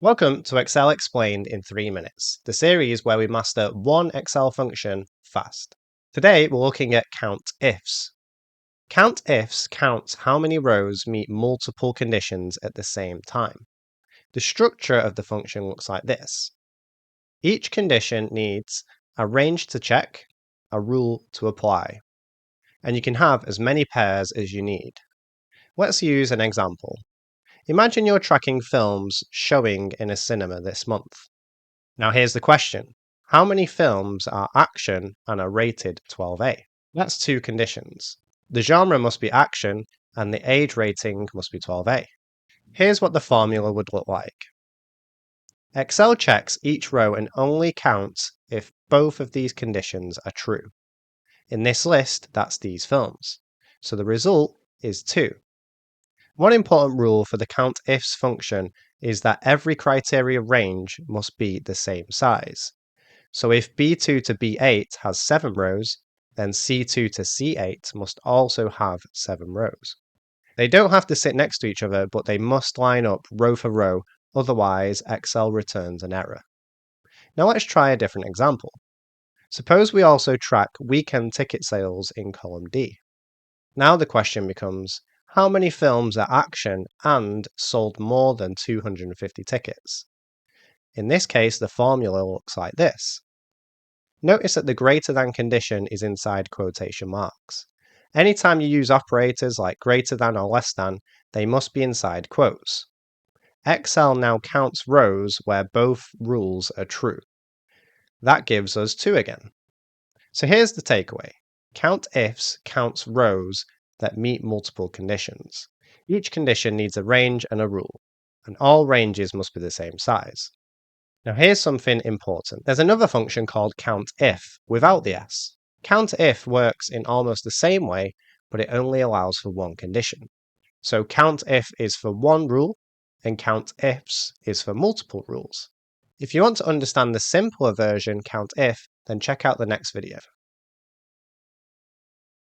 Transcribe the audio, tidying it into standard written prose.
Welcome to Excel Explained in 3 minutes, the series where we master one Excel function fast. Today we're looking at COUNTIFS. COUNTIFS counts how many rows meet multiple conditions at the same time. The structure of the function looks like this. Each condition needs a range to check, a rule to apply, and you can have as many pairs as you need. Let's use an example. Imagine you're tracking films showing in a cinema this month. Now here's the question. How many films are action and are rated 12A? That's two conditions. The genre must be action and the age rating must be 12A. Here's what the formula would look like. Excel checks each row and only counts if both of these conditions are true. In this list, that's these films. So the result is 2. One important rule for the COUNTIFS function is that every criteria range must be the same size. So if B2 to B8 has 7 rows, then C2 to C8 must also have 7 rows. They don't have to sit next to each other, but they must line up row for row, otherwise Excel returns an error. Now let's try a different example. Suppose we also track weekend ticket sales in column D. Now the question becomes, how many films are action and sold more than 250 tickets? In this case, the formula looks like this. Notice that the greater than condition is inside quotation marks. Anytime you use operators like greater than or less than, they must be inside quotes. Excel now counts rows where both rules are true. That gives us 2 again. So here's the takeaway. COUNTIFS counts rows that meet multiple conditions. Each condition needs a range and a rule, and all ranges must be the same size. Now here's something important. There's another function called COUNTIF without the S. COUNTIF works in almost the same way, but it only allows for one condition. So COUNTIF is for one rule, and COUNTIFS is for multiple rules. If you want to understand the simpler version COUNTIF, then check out the next video.